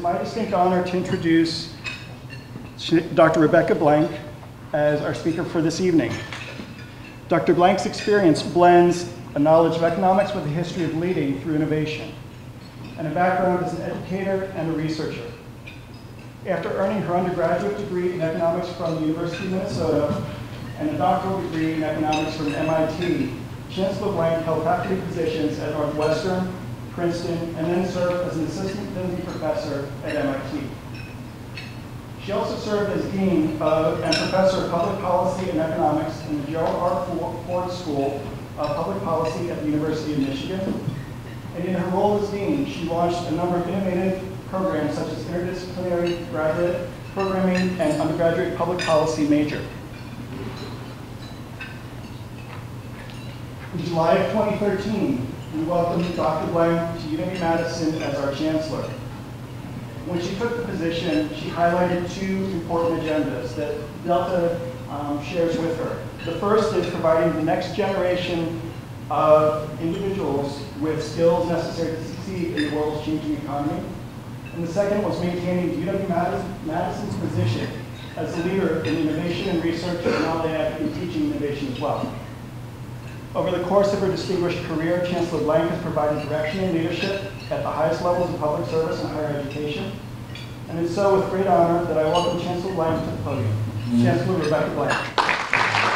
my distinct honor to introduce Dr. Rebecca Blank as our speaker for this evening. Dr. Blank's experience blends a knowledge of economics with a history of leading through innovation, and a background as an educator and a researcher. After earning her undergraduate degree in economics from the University of Minnesota and a doctoral degree in economics from MIT, Chancellor Blank held faculty positions at Northwestern, Princeton, and then served as an assistant visiting professor at MIT. She also served as Dean and Professor of Public Policy and Economics in the Gerald R. Ford School of Public Policy at the University of Michigan. And in her role as Dean, she launched a number of innovative programs such as interdisciplinary graduate programming and undergraduate public policy major. In July of 2013, we welcomed Dr. Blank to UW-Madison as our Chancellor. When she took the position, she highlighted two important agendas that Delta shares with her. The first is providing the next generation of individuals with skills necessary to succeed in the world's changing economy. And the second was maintaining UW-Madison's position as a leader in innovation and research, and now they have in teaching innovation as well. Over the course of her distinguished career, Chancellor Blank has provided direction and leadership at the highest levels of public service and higher education. And it's so with great honor that I welcome Chancellor Blank to the podium. Chancellor Rebecca Blank.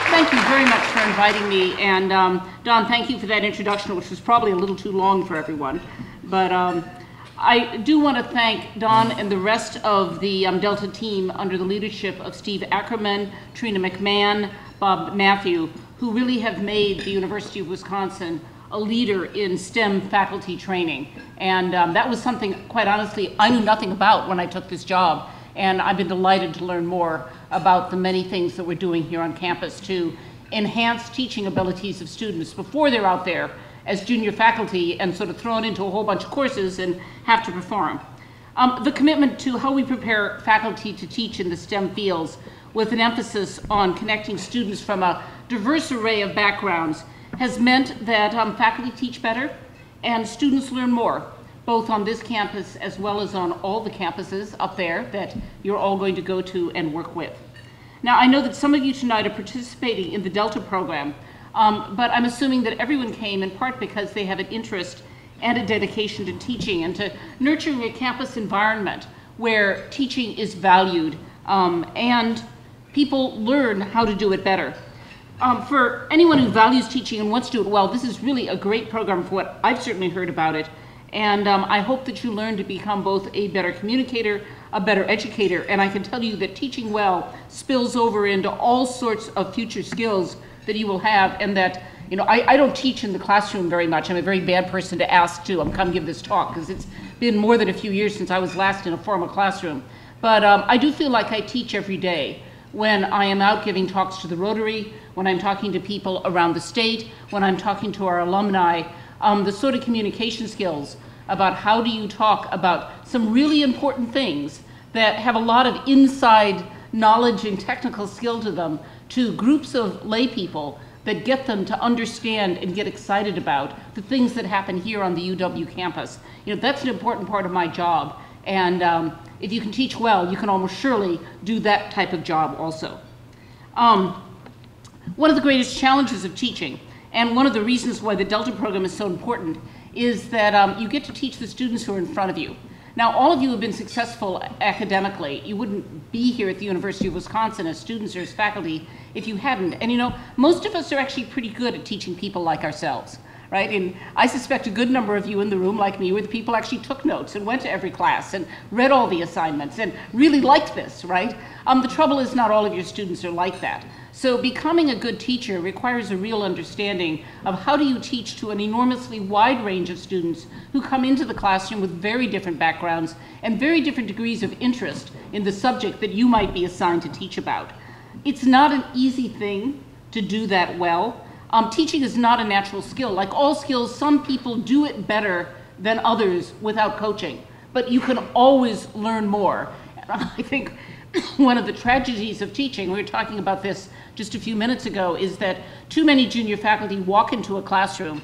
Thank you very much for inviting me. And Don, thank you for that introduction, which was probably a little too long for everyone. But I do want to thank Don and the rest of the Delta team under the leadership of Steve Ackerman, Trina McMahon, Bob Matthew, who really have made the University of Wisconsin a leader in STEM faculty training. And that was something, quite honestly, I knew nothing about when I took this job. And I've been delighted to learn more about the many things that we're doing here on campus to enhance teaching abilities of students before they're out there as junior faculty and sort of thrown into a whole bunch of courses and have to perform. The commitment to how we prepare faculty to teach in the STEM fields with an emphasis on connecting students from a diverse array of backgrounds has meant that faculty teach better and students learn more, both on this campus as well as on all the campuses up there that you're all going to go to and work with. Now, I know that some of you tonight are participating in the Delta program, but I'm assuming that everyone came in part because they have an interest and a dedication to teaching and to nurturing a campus environment where teaching is valued and people learn how to do it better. For anyone who values teaching and wants to do it well, this is really a great program for what I've certainly heard about it. And I hope that you learn to become both a better communicator, a better educator, and I can tell you that teaching well spills over into all sorts of future skills that you will have, and that, you know, I don't teach in the classroom very much. I'm a very bad person to ask to come give this talk, because it's been more than a few years since I was last in a formal classroom. But I do feel like I teach every day when I am out giving talks to the Rotary, when I'm talking to people around the state, when I'm talking to our alumni, the sort of communication skills about how do you talk about some really important things that have a lot of inside knowledge and technical skill to them to groups of lay people that get them to understand and get excited about the things that happen here on the UW campus. You know, that's an important part of my job. And if you can teach well, you can almost surely do that type of job also. One of the greatest challenges of teaching, and one of the reasons why the Delta program is so important, is that you get to teach the students who are in front of you. Now, all of you have been successful academically. You wouldn't be here at the University of Wisconsin as students or as faculty if you hadn't. And you know, most of us are actually pretty good at teaching people like ourselves, right? And I suspect a good number of you in the room, like me, were the people actually took notes and went to every class and read all the assignments and really liked this, right? The trouble is not all of your students are like that. So becoming a good teacher requires a real understanding of how do you teach to an enormously wide range of students who come into the classroom with very different backgrounds and very different degrees of interest in the subject that you might be assigned to teach about. It's not an easy thing to do that well. Teaching is not a natural skill. Like all skills, some people do it better than others without coaching, but you can always learn more. And I think one of the tragedies of teaching, we were talking about this just a few minutes ago, is that too many junior faculty walk into a classroom,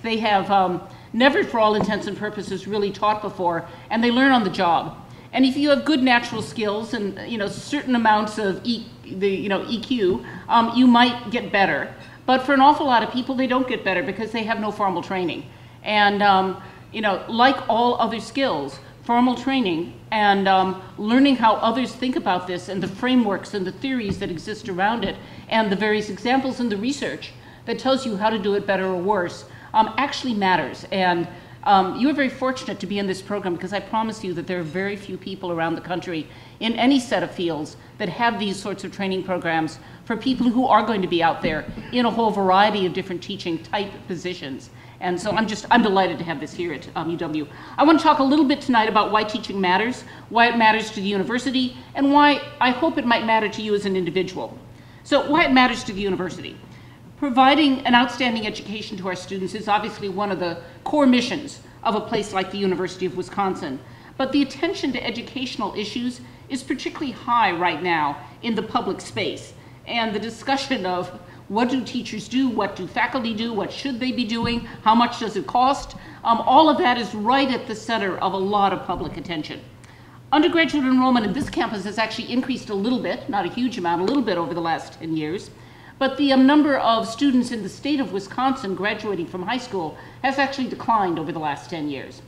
they have never, for all intents and purposes, really taught before, and they learn on the job. And if you have good natural skills and certain amounts of EQ, you might get better. But for an awful lot of people, they don't get better because they have no formal training. And like all other skills, formal training and learning how others think about this and the frameworks and the theories that exist around it and the various examples in the research that tells you how to do it better or worse actually matters. And you are very fortunate to be in this program because I promise you that there are very few people around the country in any set of fields that have these sorts of training programs for people who are going to be out there in a whole variety of different teaching type positions. And so I'm delighted to have this here at UW. I want to talk a little bit tonight about why teaching matters, why it matters to the university, and why I hope it might matter to you as an individual. So why it matters to the university. Providing an outstanding education to our students is obviously one of the core missions of a place like the University of Wisconsin. But the attention to educational issues is particularly high right now in the public space. And the discussion of what do teachers do, what do faculty do, what should they be doing, how much does it cost, all of that is right at the center of a lot of public attention. Undergraduate enrollment in this campus has actually increased a little bit, not a huge amount, a little bit over the last 10 years. But the number of students in the state of Wisconsin graduating from high school has actually declined over the last 10 years.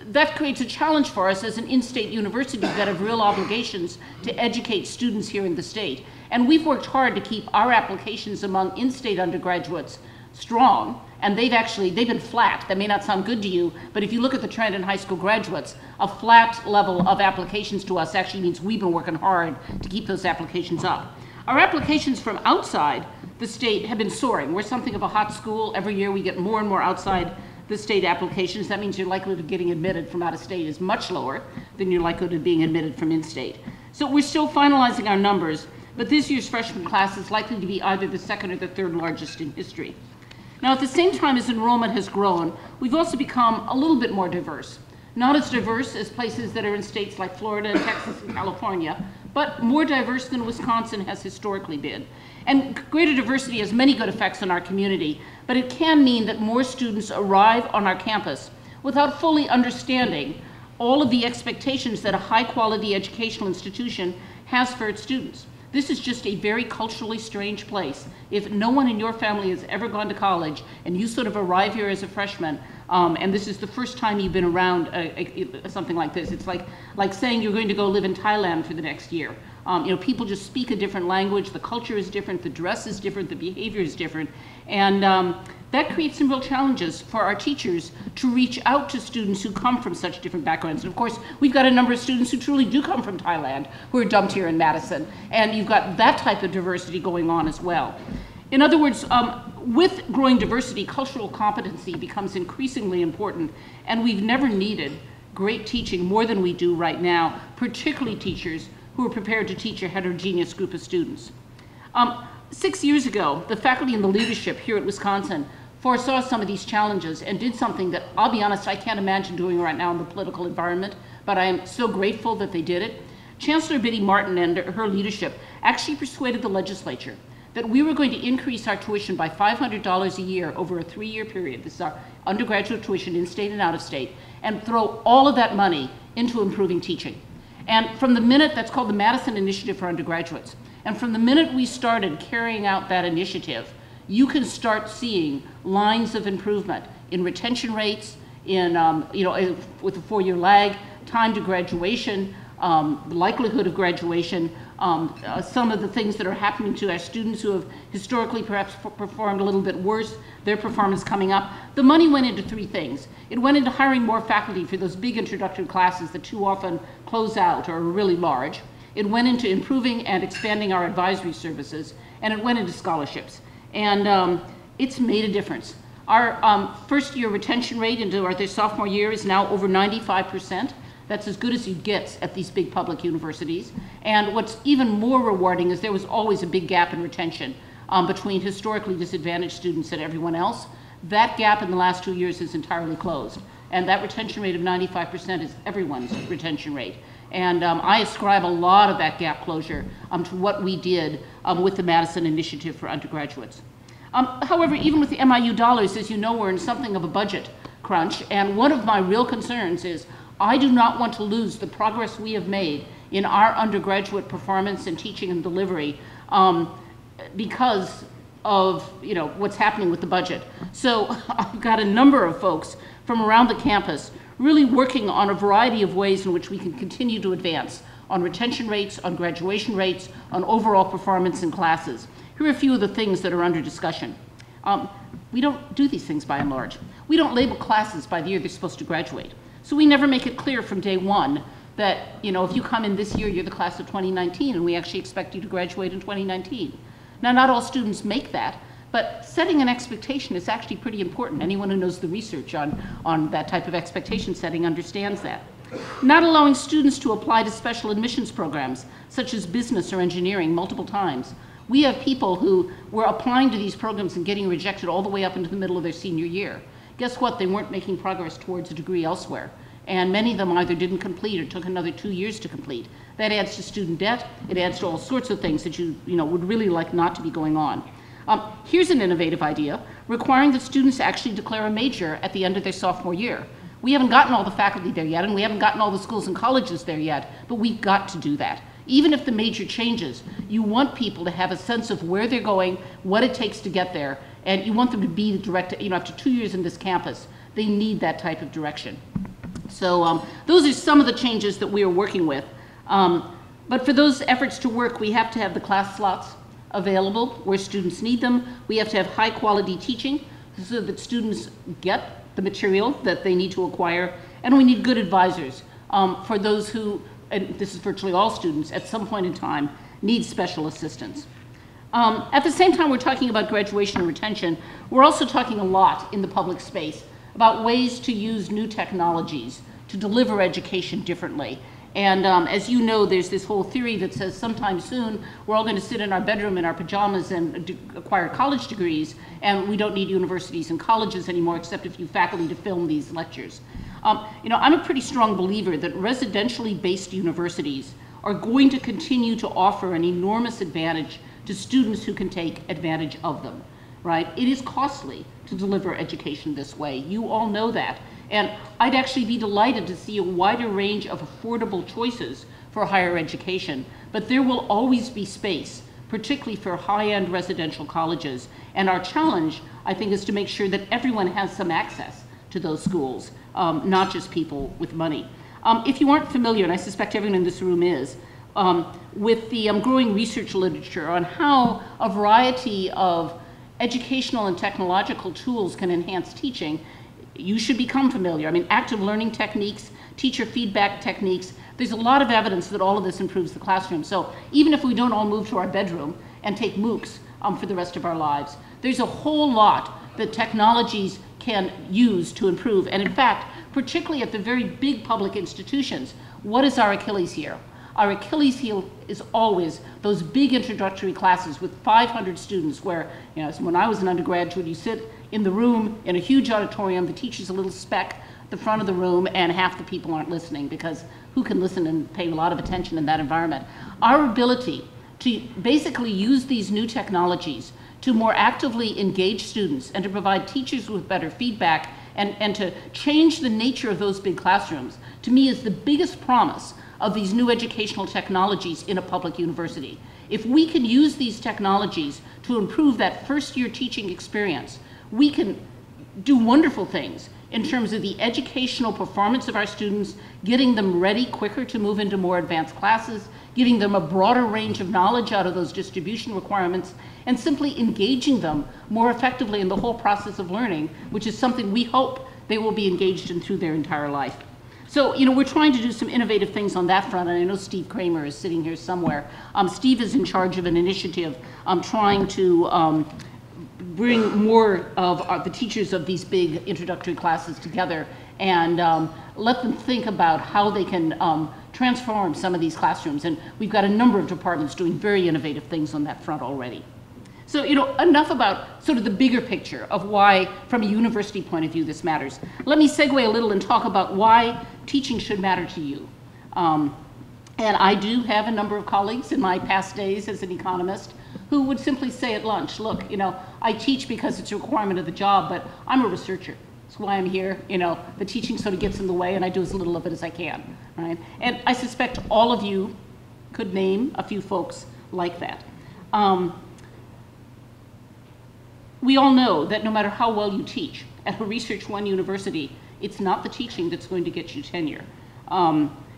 That creates a challenge for us as an in-state university that have real obligations to educate students here in the state. And we've worked hard to keep our applications among in-state undergraduates strong, and they've been flat. That may not sound good to you, but if you look at the trend in high school graduates, a flat level of applications to us actually means we've been working hard to keep those applications up. Our applications from outside the state have been soaring. We're something of a hot school. Every year we get more and more outside the state applications. That means your likelihood of getting admitted from out of state is much lower than your likelihood of being admitted from in-state. So we're still finalizing our numbers, but this year's freshman class is likely to be either the second or the third largest in history. Now, at the same time as enrollment has grown, we've also become a little bit more diverse. Not as diverse as places that are in states like Florida, Texas, and California, but more diverse than Wisconsin has historically been. And greater diversity has many good effects on our community, but it can mean that more students arrive on our campus without fully understanding all of the expectations that a high-quality educational institution has for its students. This is just a very culturally strange place. If no one in your family has ever gone to college and you sort of arrive here as a freshman, and this is the first time you've been around something like this, it's like saying you're going to go live in Thailand for the next year. People just speak a different language, the culture is different, the dress is different, the behavior is different, and that creates some real challenges for our teachers to reach out to students who come from such different backgrounds. And of course, we've got a number of students who truly do come from Thailand who are dumped here in Madison, and you've got that type of diversity going on as well. In other words, with growing diversity, cultural competency becomes increasingly important, and we've never needed great teaching more than we do right now, particularly teachers who are prepared to teach a heterogeneous group of students. 6 years ago, the faculty and the leadership here at Wisconsin foresaw some of these challenges and did something that, I'll be honest, I can't imagine doing right now in the political environment, but I am so grateful that they did it. Chancellor Biddy Martin and her leadership actually persuaded the legislature that we were going to increase our tuition by $500 a year over a 3-year period. This is our undergraduate tuition in state and out of state, and throw all of that money into improving teaching. And from the minute, that's called the Madison Initiative for Undergraduates, and from the minute we started carrying out that initiative, you can start seeing lines of improvement in retention rates, in, with a 4-year lag, time to graduation, likelihood of graduation, some of the things that are happening to our students who have historically perhaps performed a little bit worse, their performance coming up. The money went into 3 things. It went into hiring more faculty for those big introductory classes that too often close out or are really large. It went into improving and expanding our advisory services, and it went into scholarships. And it's made a difference. Our first-year retention rate into our sophomore year is now over 95%. That's as good as you get at these big public universities. And what's even more rewarding is there was always a big gap in retention between historically disadvantaged students and everyone else. That gap in the last 2 years is entirely closed. And that retention rate of 95% is everyone's retention rate. And I ascribe a lot of that gap closure to what we did with the Madison Initiative for Undergraduates. However, even with the MIU dollars, as you know, we're in something of a budget crunch. And one of my real concerns is, I do not want to lose the progress we have made in our undergraduate performance and teaching and delivery because of what's happening with the budget. So I've got a number of folks from around the campus really working on a variety of ways in which we can continue to advance on retention rates, on graduation rates, on overall performance in classes. Here are a few of the things that are under discussion. We don't do these things by and large. We don't label classes by the year they're supposed to graduate. So we never make it clear from day one that, if you come in this year, you're the class of 2019, and we actually expect you to graduate in 2019. Now, not all students make that, but setting an expectation is actually pretty important. Anyone who knows the research on that type of expectation setting understands that. Not allowing students to apply to special admissions programs, such as business or engineering, multiple times. We have people who were applying to these programs and getting rejected all the way up into the middle of their senior year. Guess what? They weren't making progress towards a degree elsewhere. And many of them either didn't complete or took another 2 years to complete. That adds to student debt. It adds to all sorts of things that you would really like not to be going on. Here's an innovative idea, requiring that students actually declare a major at the end of their sophomore year. We haven't gotten all the faculty there yet, and we haven't gotten all the schools and colleges there yet, but we've got to do that. Even if the major changes, you want people to have a sense of where they're going, what it takes to get there, and you want them to be the direct, after 2 years in this campus, they need that type of direction. So those are some of the changes that we are working with. But for those efforts to work, we have to have the class slots available where students need them. We have to have high quality teaching so that students get the material that they need to acquire. And we need good advisors for those who, and this is virtually all students, at some point in time need special assistance. At the same time we're talking about graduation and retention, we're also talking a lot in the public space about ways to use new technologies to deliver education differently. And as you know, there's this whole theory that says sometime soon we're all going to sit in our bedroom in our pajamas and acquire college degrees, and we don't need universities and colleges anymore except a few faculty to film these lectures. I'm a pretty strong believer that residentially based universities are going to continue to offer an enormous advantage to students who can take advantage of them, right? It is costly to deliver education this way. You all know that. And I'd actually be delighted to see a wider range of affordable choices for higher education, but there will always be space, particularly for high-end residential colleges. And our challenge, I think, is to make sure that everyone has some access to those schools, not just people with money. If you aren't familiar, and I suspect everyone in this room is, with the growing research literature on how a variety of educational and technological tools can enhance teaching, you should become familiar. I mean, active learning techniques, teacher feedback techniques, there's a lot of evidence that all of this improves the classroom. So even if we don't all move to our bedroom and take MOOCs for the rest of our lives, there's a whole lot that technologies can use to improve. And in fact, particularly at the very big public institutions, what is our Achilles heel? Our Achilles heel is always those big introductory classes with 500 students where, when I was an undergraduate, you sit in the room in a huge auditorium, the teacher's a little speck at the front of the room, and half the people aren't listening, because who can listen and pay a lot of attention in that environment? Our ability to basically use these new technologies to more actively engage students and to provide teachers with better feedback and to change the nature of those big classrooms, to me, is the biggest promise of these new educational technologies in a public university. If we can use these technologies to improve that first-year teaching experience, we can do wonderful things in terms of the educational performance of our students, getting them ready quicker to move into more advanced classes, giving them a broader range of knowledge out of those distribution requirements, and simply engaging them more effectively in the whole process of learning, which is something we hope they will be engaged in through their entire life. So, we're trying to do some innovative things on that front, and I know Steve Kramer is sitting here somewhere. Steve is in charge of an initiative trying to bring more of the teachers of these big introductory classes together and let them think about how they can transform some of these classrooms. And we've got a number of departments doing very innovative things on that front already. So, enough about sort of the bigger picture of why, from a university point of view, this matters. Let me segue a little and talk about why teaching should matter to you. And I do have a number of colleagues in my past days as an economist who would simply say at lunch, look, I teach because it's a requirement of the job, but I'm a researcher. That's why I'm here. You know, the teaching sort of gets in the way, and I do as little of it as I can, right? And I suspect all of you could name a few folks like that. We all know that no matter how well you teach at a Research One university, it's not the teaching that's going to get you tenure.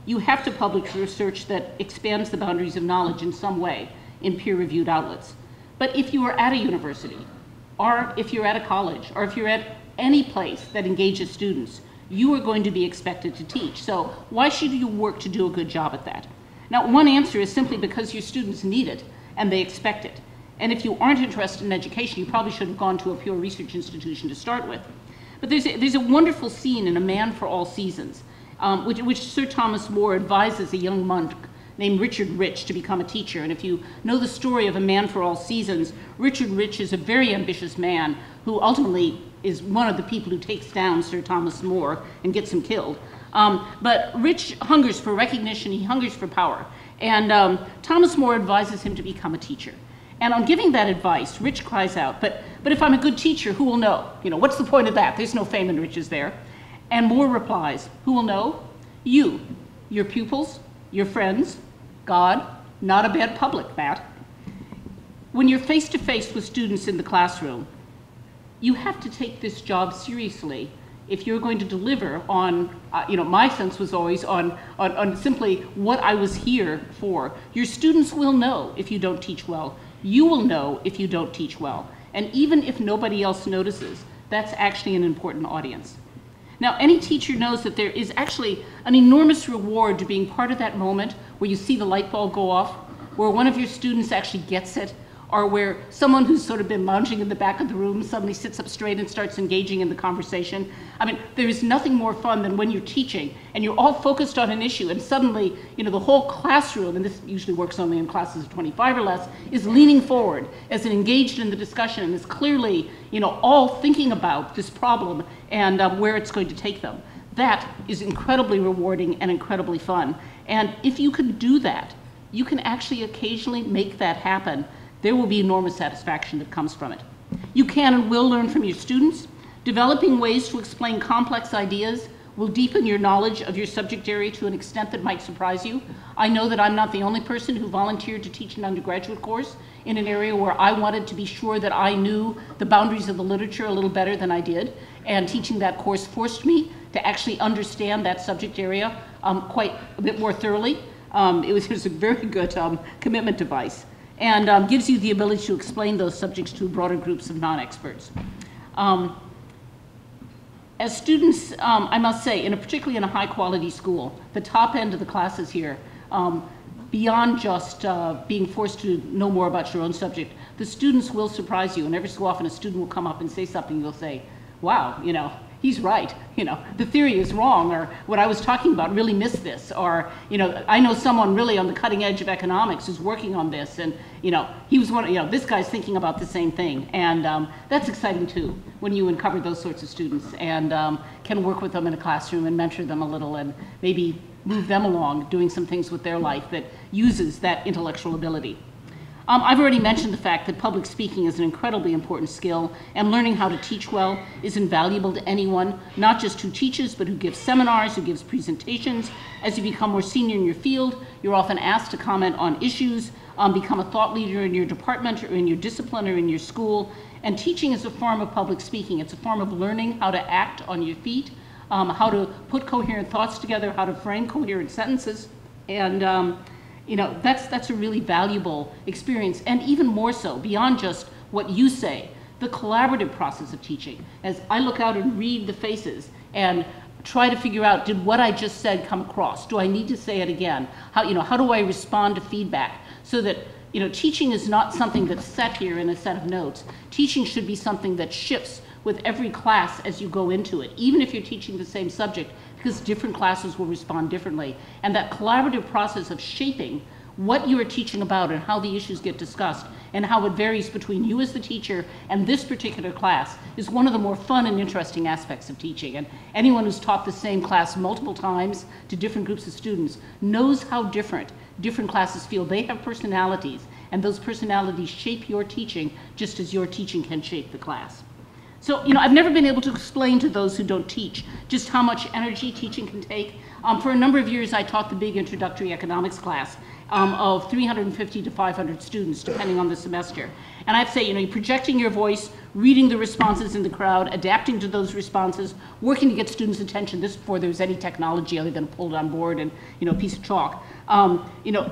You have to publish research that expands the boundaries of knowledge in some way in peer-reviewed outlets. But if you are at a university, or if you're at a college, or if you're at any place that engages students, you are going to be expected to teach. So why should you work to do a good job at that? Now, one answer is simply because your students need it and they expect it. And if you aren't interested in education, you probably should have gone to a pure research institution to start with. But there's a wonderful scene in A Man for All Seasons, which Sir Thomas More advises a young monk named Richard Rich to become a teacher. And if you know the story of A Man for All Seasons, Richard Rich is a very ambitious man who ultimately is one of the people who takes down Sir Thomas More and gets him killed. But Rich hungers for recognition, he hungers for power. And Thomas More advises him to become a teacher. And on giving that advice, Rich cries out, but if I'm a good teacher, who will know? You know, what's the point of that? There's no fame and riches there. And More replies, who will know? You, your pupils, your friends, God, not a bad public, that. When you're face to face with students in the classroom, you have to take this job seriously if you're going to deliver on, my sense was always on simply what I was here for. Your students will know if you don't teach well. You will know if you don't teach well. And even if nobody else notices, that's actually an important audience. Now, any teacher knows that there is actually an enormous reward to being part of that moment where you see the light bulb go off, where one of your students actually gets it, or where someone who's sort of been lounging in the back of the room suddenly sits up straight and starts engaging in the conversation. I mean, there is nothing more fun than when you're teaching and you're all focused on an issue and suddenly, the whole classroom, and this usually works only in classes of 25 or less, is leaning forward as engaged in the discussion and is clearly, all thinking about this problem and where it's going to take them. That is incredibly rewarding and incredibly fun. And if you can do that, you can actually occasionally make that happen. There will be enormous satisfaction that comes from it. You can and will learn from your students. Developing ways to explain complex ideas will deepen your knowledge of your subject area to an extent that might surprise you. I know that I'm not the only person who volunteered to teach an undergraduate course in an area where I wanted to be sure that I knew the boundaries of the literature a little better than I did. And teaching that course forced me to actually understand that subject area quite a bit more thoroughly. It was a very good commitment device. And gives you the ability to explain those subjects to broader groups of non-experts. As students, I must say, particularly in a high-quality school, the top end of the classes here, beyond just being forced to know more about your own subject, the students will surprise you, and every so often a student will come up and say something, and you'll say, wow, he's right, the theory is wrong, or what I was talking about really missed this, or, I know someone really on the cutting edge of economics who's working on this, and, he was one, this guy's thinking about the same thing, and that's exciting too, when you uncover those sorts of students, and can work with them in a classroom and mentor them a little, and maybe move them along doing some things with their life that uses that intellectual ability. I've already mentioned the fact that public speaking is an incredibly important skill, and learning how to teach well is invaluable to anyone, not just who teaches, but who gives seminars, who gives presentations. As you become more senior in your field, you're often asked to comment on issues, become a thought leader in your department, or in your discipline, or in your school. And teaching is a form of public speaking. It's a form of learning how to act on your feet, how to put coherent thoughts together, how to frame coherent sentences, and that's a really valuable experience, and even more so, beyond just what you say, the collaborative process of teaching. As I look out and read the faces and try to figure out, did what I just said come across? Do I need to say it again? How do I respond to feedback? So that, teaching is not something that's set here in a set of notes. Teaching should be something that shifts with every class as you go into it, even if you're teaching the same subject, because different classes will respond differently. And that collaborative process of shaping what you are teaching about and how the issues get discussed and how it varies between you as the teacher and this particular class is one of the more fun and interesting aspects of teaching. And anyone who's taught the same class multiple times to different groups of students knows how different classes feel. They have personalities, and those personalities shape your teaching just as your teaching can shape the class. So, I've never been able to explain to those who don't teach just how much energy teaching can take. For a number of years, I taught the big introductory economics class of 350 to 500 students, depending on the semester. And I have to say, you're projecting your voice, reading the responses in the crowd, adapting to those responses, working to get students' attention. This before there was any technology other than pulled on board and, a piece of chalk.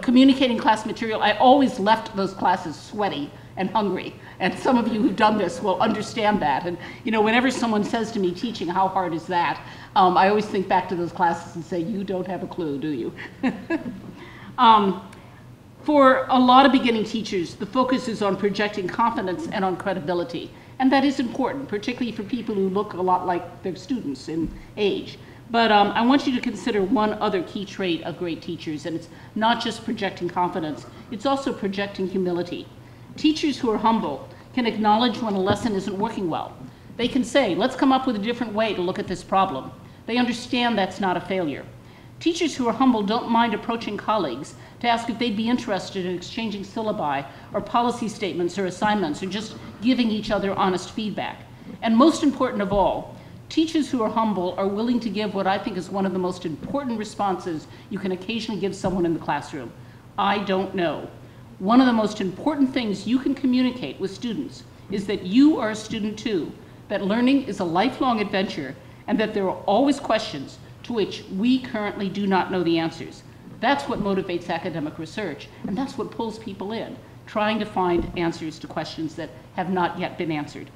Communicating class material. I always left those classes sweaty and hungry. And some of you who've done this will understand that. And whenever someone says to me, teaching, how hard is that? I always think back to those classes and say, you don't have a clue, do you? For a lot of beginning teachers, the focus is on projecting confidence and on credibility. And that is important, particularly for people who look a lot like their students in age. But I want you to consider one other key trait of great teachers, and it's not just projecting confidence, it's also projecting humility. Teachers who are humble can acknowledge when a lesson isn't working well. They can say, let's come up with a different way to look at this problem. They understand that's not a failure. Teachers who are humble don't mind approaching colleagues to ask if they'd be interested in exchanging syllabi or policy statements or assignments or just giving each other honest feedback. And most important of all, teachers who are humble are willing to give what I think is one of the most important responses you can occasionally give someone in the classroom. I don't know. One of the most important things you can communicate with students is that you are a student too, that learning is a lifelong adventure, and that there are always questions to which we currently do not know the answers. That's what motivates academic research, and that's what pulls people in, trying to find answers to questions that have not yet been answered.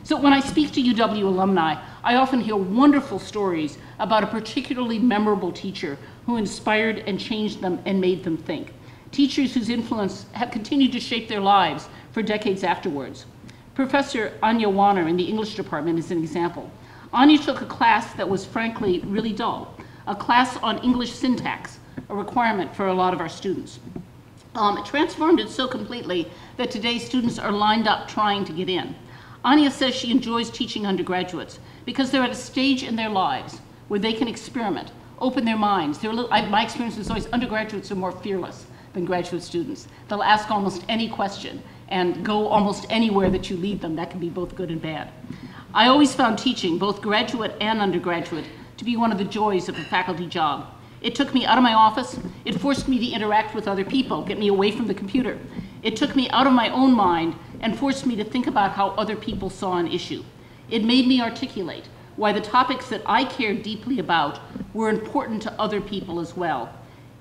So when I speak to UW alumni, I often hear wonderful stories about a particularly memorable teacher who inspired and changed them and made them think. Teachers whose influence have continued to shape their lives for decades afterwards. Professor Anya Warner in the English department is an example. Anya took a class that was frankly really dull, a class on English syntax, a requirement for a lot of our students. It transformed it so completely that today students are lined up trying to get in. Anya says she enjoys teaching undergraduates because they're at a stage in their lives where they can experiment, open their minds. My experience is always undergraduates are more fearless than graduate students. They'll ask almost any question and go almost anywhere that you lead them. That can be both good and bad. I always found teaching, both graduate and undergraduate, to be one of the joys of a faculty job. It took me out of my office. It forced me to interact with other people, get me away from the computer. It took me out of my own mind and forced me to think about how other people saw an issue. It made me articulate why the topics that I cared deeply about were important to other people as well.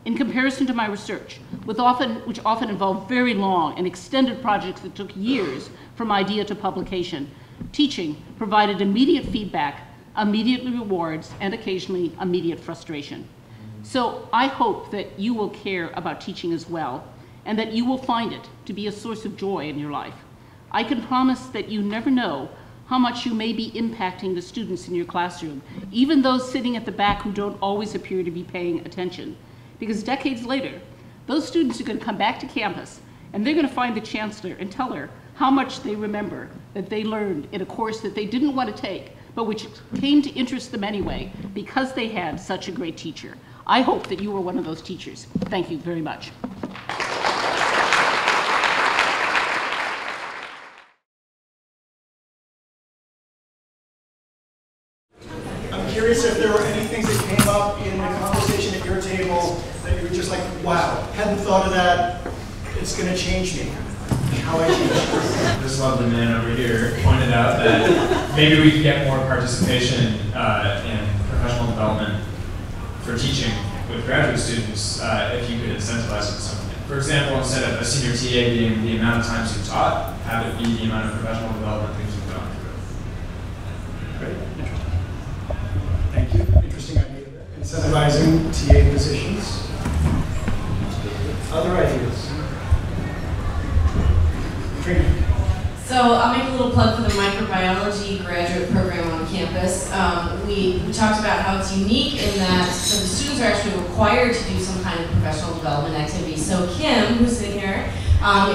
In comparison to my research, which often involved very long and extended projects that took years from idea to publication, teaching provided immediate feedback, immediate rewards, and occasionally immediate frustration. So I hope that you will care about teaching as well, and that you will find it to be a source of joy in your life. I can promise that you never know how much you may be impacting the students in your classroom, even those sitting at the back who don't always appear to be paying attention. Because decades later, those students are going to come back to campus and they're going to find the Chancellor and tell her how much they remember that they learned in a course that they didn't want to take, but which came to interest them anyway because they had such a great teacher. I hope that you were one of those teachers. Thank you very much. I'm curious if there were any things that came up in the conversation at your table that you were just like, wow, hadn't thought of that, it's going to change me. How I change. This lovely man over here pointed out that maybe we could get more participation in professional development for teaching with graduate students if you could incentivize it something. For example, instead of a senior TA being the amount of times you've taught, have it be the amount of professional development things you've gone through. Great. Thank you. Interesting idea there. Incentivizing TA positions. Other ideas? So I'll make a little plug for the microbiology graduate program on campus. We talked about how it's unique in that so the students are actually required to do some kind of professional development activity. So Kim, who's sitting here,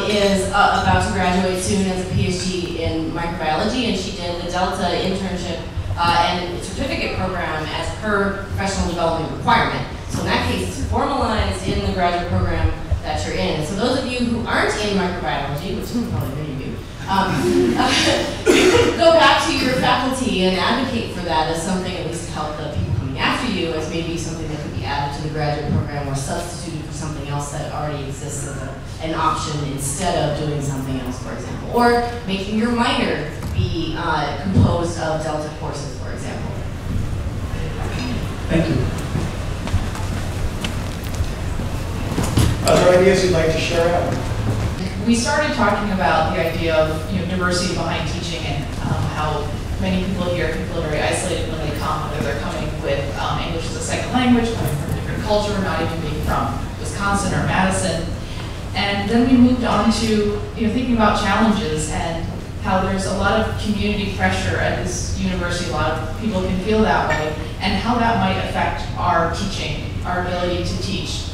is about to graduate soon as a PhD in microbiology, and she did the Delta internship and certificate program as her professional development requirement. So in that case, it's formalized in the graduate program that you're in. So those of you who aren't in microbiology, which is probably many of you, You could go back to your faculty and advocate for that as something, at least to help the people coming after you, as maybe something that could be added to the graduate program or substituted for something else that already exists as an option instead of doing something else, for example. Or making your minor be composed of Delta courses, for example. Thank you. Other ideas you'd like to share out? We started talking about the idea of diversity behind teaching and how many people here feel very isolated when they come, whether they're coming with English as a second language, coming from a different culture, not even being from Wisconsin or Madison. And then we moved on to thinking about challenges and how there's a lot of community pressure at this university. A lot of people can feel that way, and how that might affect our teaching, our ability to teach,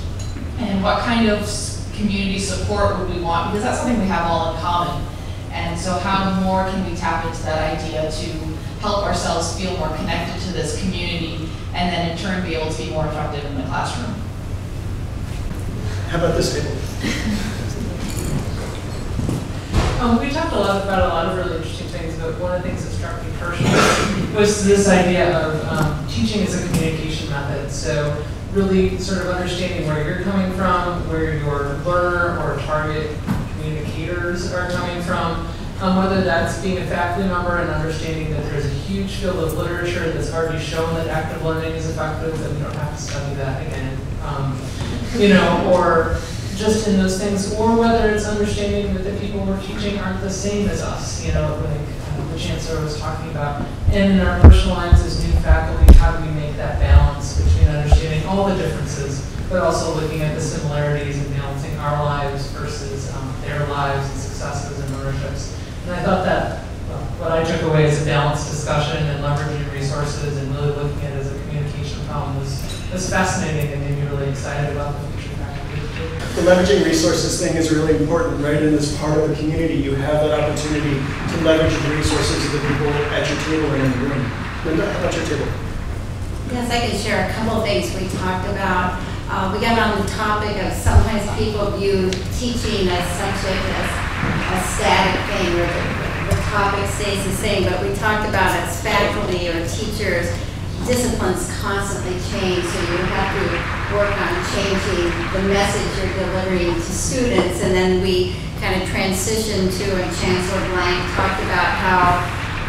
and what kind of community support would we want, because that's something we have all in common. And so how more can we tap into that idea to help ourselves feel more connected to this community, and then in turn be able to be more effective in the classroom. How about this table? We talked about a lot of really interesting things, but one of the things that struck me personally was this idea of teaching as a communication method. So really sort of understanding where you're coming from, where your learner or target communicators are coming from, whether that's being a faculty member and understanding that there's a huge field of literature that's already shown that active learning is effective, and we don't have to study that again, or just in those things, or whether it's understanding that the people we're teaching aren't the same as us, like the Chancellor was talking about. And in our personal lives as new faculty, how do we make that balance between understanding all the differences, but also looking at the similarities and balancing our lives versus their lives and successes and ownerships. And I thought that what I took away as a balanced discussion and leveraging resources and really looking at it as a communication problem was fascinating and made me really excited about the future faculty. The leveraging resources thing is really important, right? And as part of the community, you have that opportunity to leverage the resources of the people at your table and in the room. Linda, how about your table? Yes, I can share a couple of things we talked about. We got on the topic of sometimes people view teaching as subject as a static thing where the topic stays the same, but we talked about as faculty or teachers, disciplines constantly change, so you have to work on changing the message you're delivering to students. And then we kind of transitioned to, and Chancellor Blank talked about how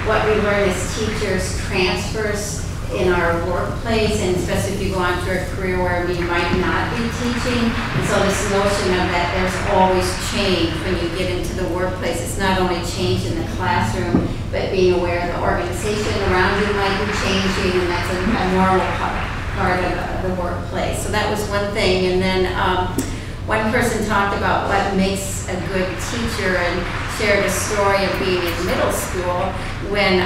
what we learn as teachers transfers in our workplace, and especially if you go on to a career where you might not be teaching. And so this notion of that there's always change when you get into the workplace. It's not only change in the classroom, but being aware the organization around you might be changing, and that's a normal part of the workplace. So that was one thing. And then one person talked about what makes a good teacher and shared a story of being in middle school when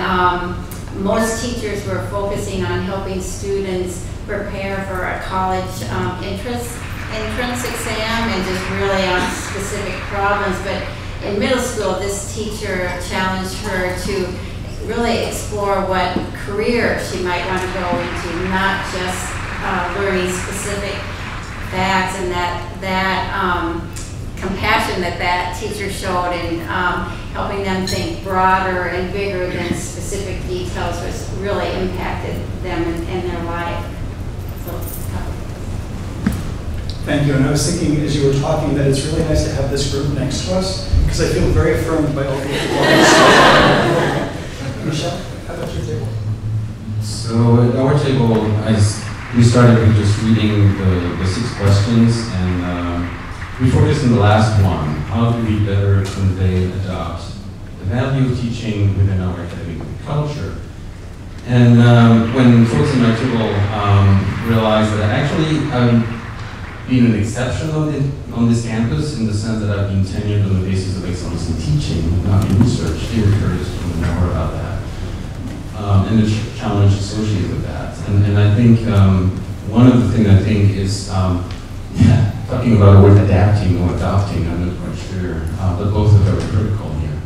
most teachers were focusing on helping students prepare for a college entrance exam and just really on specific problems. But in middle school, this teacher challenged her to really explore what career she might want to go into, not just learning specific facts, and that compassion that teacher showed in helping them think broader and bigger than specific details was really impacted them in their life. So, Thank you. And I was thinking as you were talking that it's really nice to have this group next to us, because I feel very affirmed by all the people. Michelle, how about your table? So at our table, we started with just reading the 6 questions, and we focused on the last one. How do we better convey, adopt the value of teaching within our academic culture? And when folks in my table realized that actually been an exception on this campus in the sense that I've been tenured on the basis of excellence in teaching, not in research, they were curious to know more about that. And the challenge associated with that. And I think one of the things I think is talking about the word adapting or adopting, I'm not quite sure, but both are very critical here.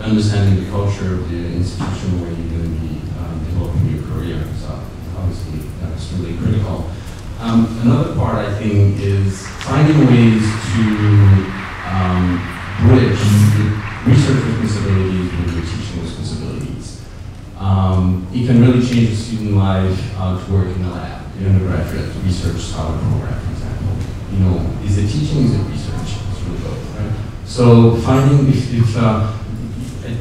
Understanding the culture of the institution where you're going to be developing your career is obviously extremely critical. Another part, I think, is finding ways to bridge the research responsibility it can really change the student life to work in a lab, the undergraduate research scholar program, for example. You know, is it teaching, is it research? It's really both, right? So finding if I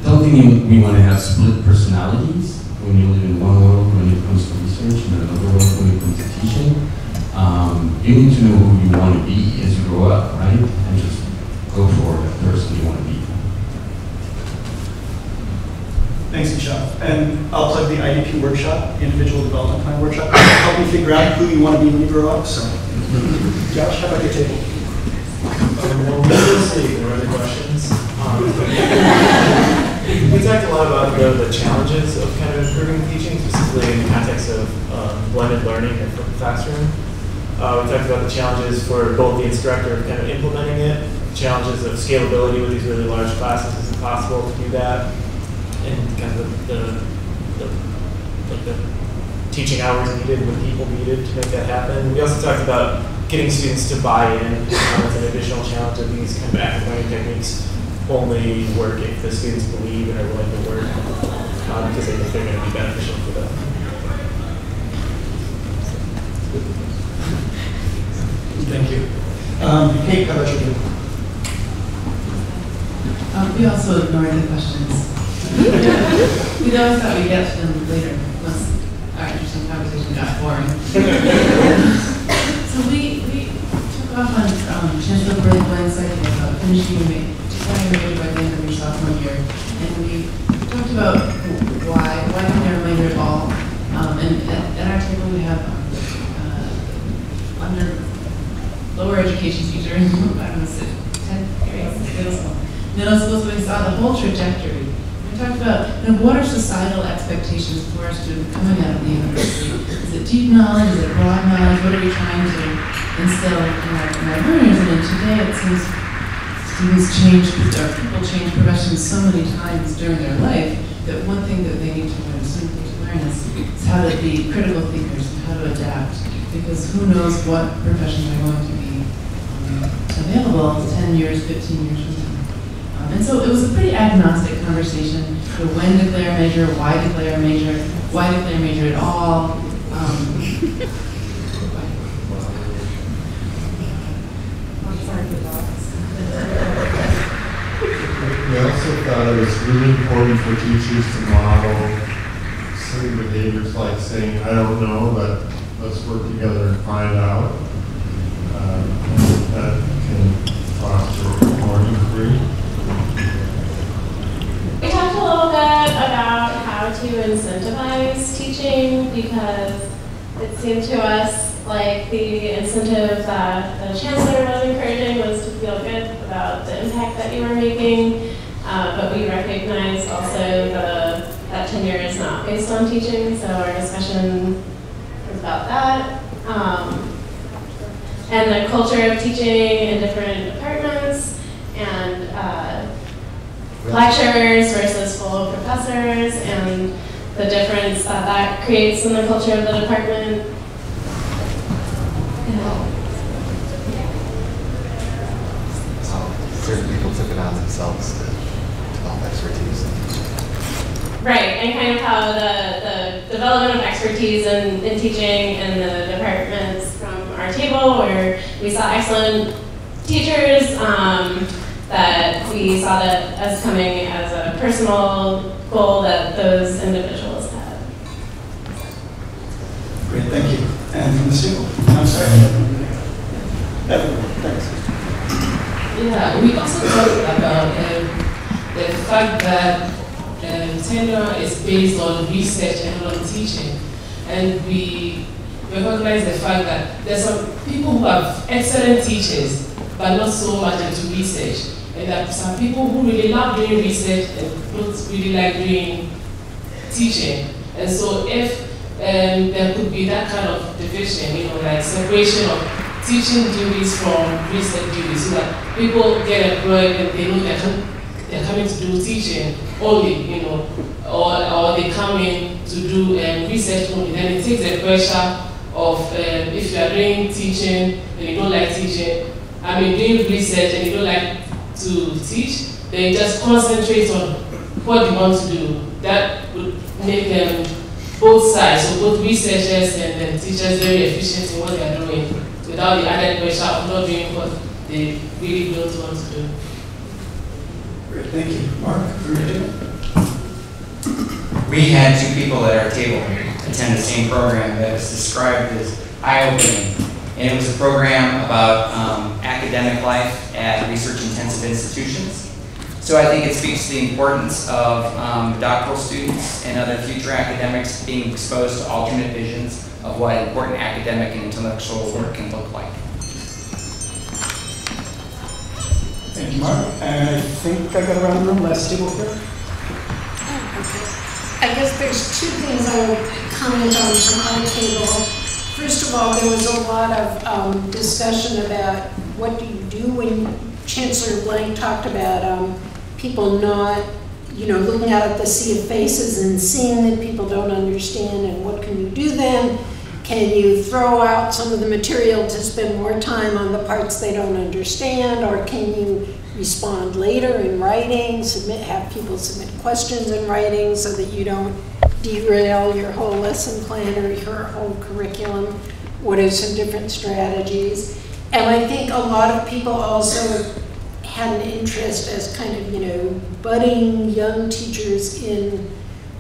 don't think we want to have split personalities when you live in one world when it comes to research and another world when it comes to teaching. You need to know who you want to be as you grow up, right? And just go for that person you want to be. Thanks, Michelle. And I'll plug the IDP workshop, Individual Development Plan workshop, to help you figure out who you want to be when you grow up. So, Josh, how about your table? Well, mostly there are other questions. We talked a lot about the challenges of kind of improving teaching, specifically in the context of blended learning or flipped classroom. We talked about the challenges for both the instructor of kind of implementing it, challenges of scalability with these really large classes. Is it possible to do that? And kind of the teaching hours needed, the people needed to make that happen. We also talked about getting students to buy in. It's an additional challenge of these kind of active learning techniques only work if the students believe and are willing to work because they think they're going to be beneficial for them. Thank you. Kate, how about you? We also ignored the questions. We always thought we'd get to them later once our interesting conversation got boring. So we took off on Chancellor Blank's idea about finishing your major by the end of your sophomore year, and we talked about why can never major at all. And at our table we have under lower education teacher, I don't know, 10th grade, middle school, so we saw the whole trajectory. We talked about what are societal expectations for a student coming out of the university? Is it deep knowledge? Is it broad knowledge? What are we trying to instill in our learners? And today it seems students change, or people change professions so many times during their life that one thing that they need to learn, is how to be critical thinkers and how to adapt. Because who knows what professions are going to be available 10 years, 15 years from now. And so it was a pretty agnostic conversation. So when declare a major, why declare a major at all. We also thought it was really important for teachers to model certain behaviors like saying, I don't know, but let's work together and find out. That can foster more inquiry. We talked a little bit about how to incentivize teaching because it seemed to us like the incentive that the Chancellor was encouraging was to feel good about the impact that you were making, but we recognized also that tenure is not based on teaching, so our discussion was about that. And the culture of teaching in different departments, and lecturers versus full professors, and the difference that creates in the culture of the department. Certain people took it on themselves to develop expertise. Right, and kind of how the development of expertise in teaching in the departments from our table, where we saw excellent teachers, that we saw that as coming as a personal goal that those individuals had. Great, thank you. And from the school, I'm sorry. Thanks. Yeah, we also talked about the fact that tenure is based on research and on teaching. And we recognize the fact that there's some people who have excellent teachers, but not so much into research. And there are some people who really love doing research and don't really like doing teaching. And so if there could be that kind of division, like separation of teaching duties from research duties, so that people get employed and they know they're coming to do teaching only, or they come in to do research only. Then it takes the pressure of if you are doing teaching and you don't like teaching, doing research and you don't like to teach, then just concentrate on what you want to do. That would make them both sides, so both researchers and then teachers very efficient in what they are doing without the added pressure of not doing what they really don't want to do. Great, thank you. Mark, we had two people at our table attend the same program that was described as eye-opening. And it was a program about academic life at research-intensive institutions. So I think it speaks to the importance of doctoral students and other future academics being exposed to alternate visions of what important academic and intellectual work can look like. Thank you, Mark. And I think I got around the room. Last table here. I guess there's two things I would comment on from our table. First of all, there was a lot of discussion about what do you do when Chancellor Blank talked about people not, looking out at the sea of faces and seeing that people don't understand, and what can you do then? Can you throw out some of the material to spend more time on the parts they don't understand, or can you respond later in writing, have people submit questions in writing so that you don't derail your whole lesson plan or your whole curriculum? What are some different strategies? And I think a lot of people also had an interest as kind of, budding young teachers in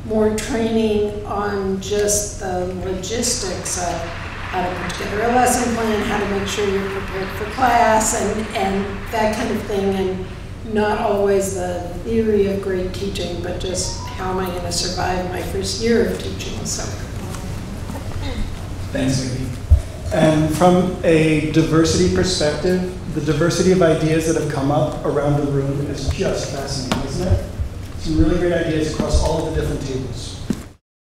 more training on just the logistics of how to put together a lesson plan, how to make sure you're prepared for class, and that kind of thing, and not always the theory of great teaching, but just how am I going to survive my first year of teaching. So. Thanks, Vicki. And from a diversity perspective, the diversity of ideas that have come up around the room is just fascinating, isn't it? Some really great ideas across all of the different tables.